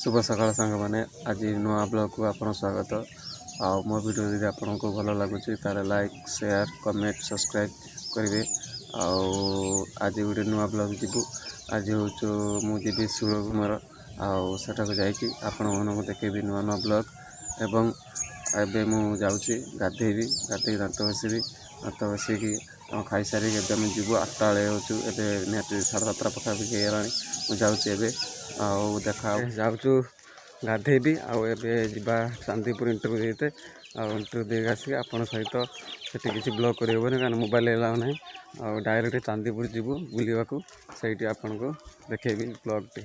शुभ सकाळ सांग मैंने आज नुआ ब्लॉग को आपन स्वागत आ मो वीडियो यदि आपन को भल लगुच तार लाइक शेयर कमेंट सब्सक्राइब करेंगे। आज गोटे नुआ ब्लॉग जीवु आज हूँ मुझे सुरगुमर आटा को जाकि आपण मन देखेबी नुआ नुआ ब्लॉग एवं एबे मु जाऊँगी गाधेबी गाधे दांत बसबी दांत बसिकी खाई सारी एम जीव 8टा बेले हूँ एवं निहत 7:30 पखापाखि होगा मुझे देखा जाऊँ गाधेबी आबा चांदीपुर इंटरव्यू देते इंटरव्यू देख आसिक आपण सहित से किसी ब्लॉग करें क्या मोबाइल एलाउ ना डायरेक्ट चांदीपुर जीवु बुलवाक से आपन को देखेबी ब्लॉग टी।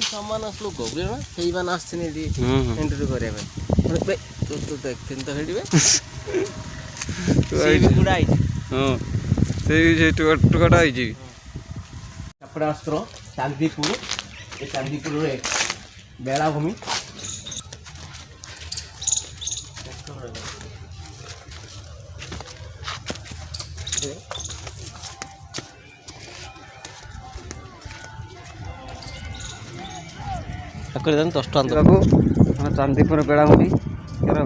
सामान आसलो गोबरे ना सही बान आछने दी इंटरव्यू करे भाई बे तो देखथिन तो हेडी बे सही भी गुडा आई हां सही जे टुकड़ा आई जी कपड़ास्त्र चांदीपुर ए चांदीपुर रे बेलाभूमि चांदीपुर बेलाभूमि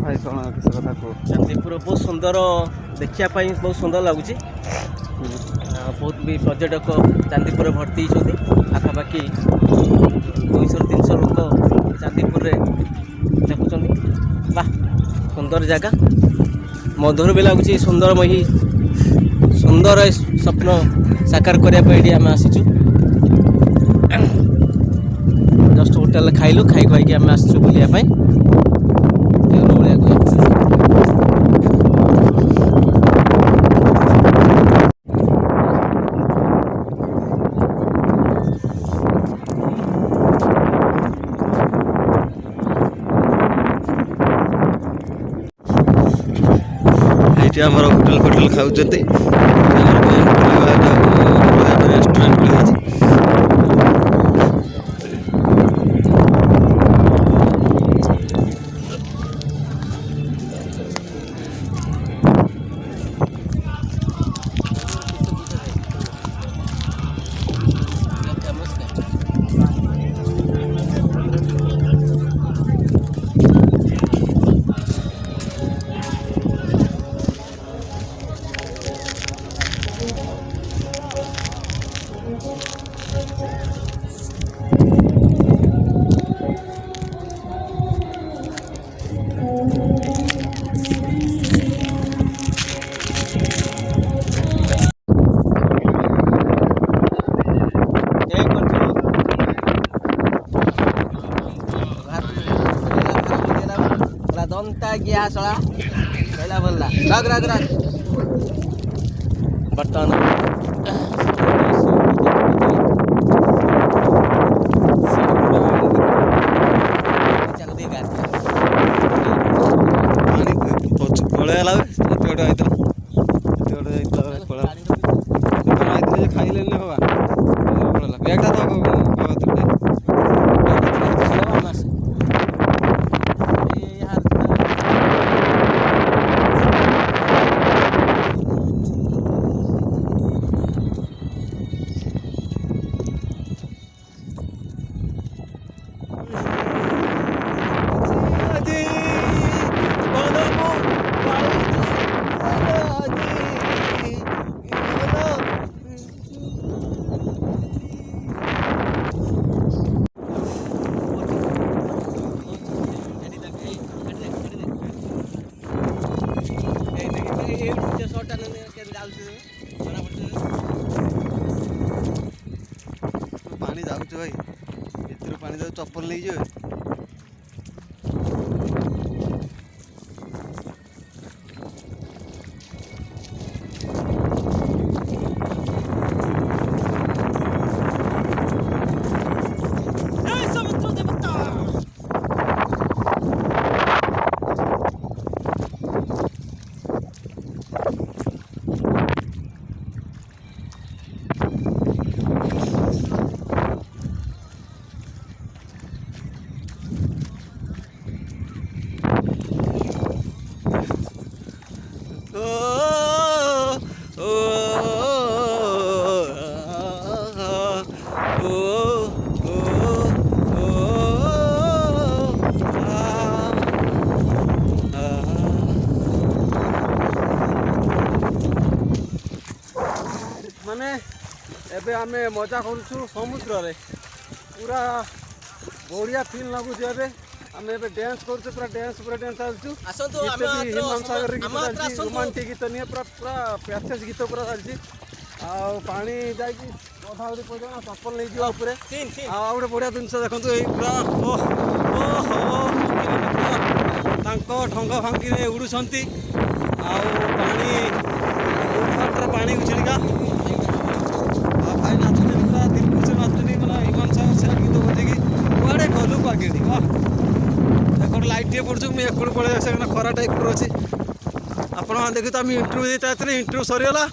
भाई कौन किस कथा कह चांदीपुर बहुत सुंदर देखापी बहुत सुंदर लगुच बहुत भी पर्यटक चांदीपुर भर्ती होती आखापाखि 200-300 लोक चांदीपुर देखुं वाह सुंदर जगह मधुर भी लगुच सुंदरमयी सुंदर स्वप्न साकार करने आम आसीचु जस्ट होटेल खाइलु खाई खाई आम आसचु बुलाया ये आमर होटेल फोटेल खाऊँ रेस्टोरेंट भी गया सला पहला बोलला रग रग रग बर्तन खाइले पानी जाऊँ भाई इतर पानी जाऊ चप्पल नहीं जाए ଓ ଓ ମାନେ ଏବେ ଆମେ ମଜା କରୁଛୁ ସମୁଦ୍ରରେ ପୁରା ବଢ଼ିଆ ଫିଲ୍ ଲାଗୁଛି ଏବେ ଆମେ ଏବେ ଡ୍ୟାନ୍ସ କରୁଛୁ ପୁରା ଡ୍ୟାନ୍ସ ଚାଲିଛୁ ଗୀତ ବି ହିମାନ ସାଗରରେ ଗୀତ ଚାଲିଛି ରୋମାଣ୍ଟିକ ଗୀତ ନିଏ ପୁରା ପୁରା ପ୍ୟାଚେଜ ଗୀତ ପୁରା ଚାଲିଛି ଆଉ ପାଣି ଯାଇକି ଅଧାଅଧି ପର୍ଯ୍ୟନ୍ତ ଚପଲ ନେଇଯିବା ଉପରେ ଆଉ ଗୋଟେ ବଢ଼ିଆ ଜିନିଷ ଦେଖନ୍ତୁ ଏଇ ପୁରା ତାଙ୍କ ଢଙ୍ଗ ଭାଙ୍ଗିରେ ଉଡ଼ୁଛନ୍ତି ଆଉ ପାଣି ଉଛିଳିକା ଆଉ ଭାଇ ନାଚୁଛନ୍ତି ପୁରା ଦିଲ୍ ଖୁସି ନାଚୁଛନ୍ତି ମାନେ ହିମାନ ସାଗର ସେ ଗୀତ ବଜେଇକି କୁଆଡ଼େ ଗଲୁ ପାଗେଡ଼ି ଏପଟେ ଲାଇଟ୍ ଟିକେ ପଡ଼ୁଛୁ ମୁଁ ଏପଟୁ ପଳେଇ ଆସିବା କାରଣ ଖରା ଟାଇପ୍ର ଅଛି ଆପଣମାନେ ଦେଖୁଛୁ ଆମେ ଇଣ୍ଟରଭ୍ୟୁ ଦେଇତେ ଆସିଥିଲେ ଇଣ୍ଟରଭ୍ୟୁ ସରିଗଲା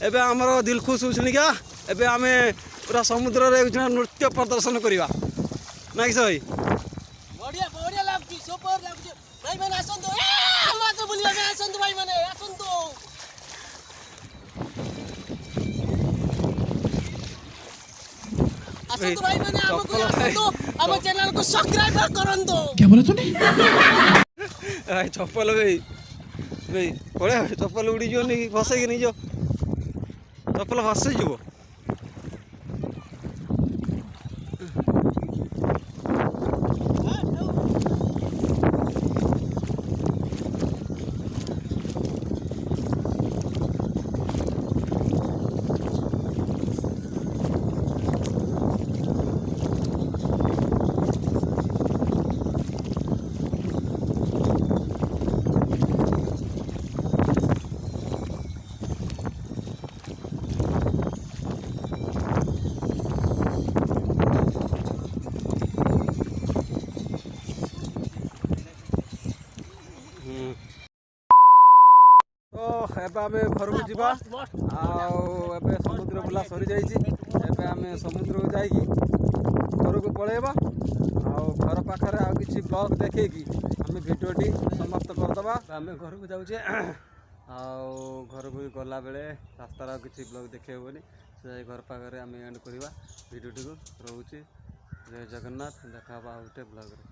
ଏବେ ଆମର ଦିଲ୍ ଖୁସ୍ ଉଛିଳିକା ଏବେ ଆମେ ପୁରା ସମୁଦ୍ରରେ ନୃତ୍ୟ ପ୍ରଦର୍ଶନ କରିବା ନାଇଁ କିସ ଭାଇ ବଢିଆ ବଢିଆ ଲାଗୁଛି ସୁପର ଲାଗୁଛି ଭାଇମାନେ ଆସନ୍ତୁ ମାତ୍ର ବୁଲିବା ପାଇଁ ଆସନ୍ତୁ ଭାଇମାନେ ଆସନ୍ତୁ ଆସନ୍ତୁ ଭାଇମାନେ ଆମକୁ ଆସନ୍ତୁ ଆମ ଚ୍ୟାନେଲକୁ ସବସ୍କ୍ରାଇବ କରନ୍ତୁ क्या बोला तूने ଚପଲ ଭାଇ ପଳେଇ ଚପଲ ଉଡ଼ିଯିବନି ଭସେଇକି ନେଇଯିବ ଚପଲ ଭସେଇଯିବ ଏବେ ଆମେ ଘରକୁ ଯିବା ଆଉ ଏବେ ସମୁଦ୍ର ବୁଲା ସରିଯାଇଛି ଏବେ ଆମେ ସମୁଦ୍ରକୁ ଯାଇକି ଘରକୁ ପଳେଇବା ଆଉ ଘର ପାଖରେ ଆଉ କିଛି ବ୍ଲଗ୍ ଦେଖେଇକି ଆମେ ଭିଡ଼ିଓଟି ସମାପ୍ତ କରିଦେବା ଆମେ ଘରକୁ ଯାଉଛେ ଆଉ ଘରକୁ ଗଲାବେଳେ ରାସ୍ତାର ଆଉ କିଛି ବ୍ଲଗ୍ ଦେଖେଇ ହେବନି ସେ ଘର ପାଖରେ ଆମେ ଏଣ୍ଡ କରିବା ଭିଡ଼ିଓଟିକୁ ରହୁଛି ଜୟ ଜଗନ୍ନାଥ ଦେଖା ହେବା ଆଉ ଗୋଟେ ବ୍ଲଗ୍ରେ।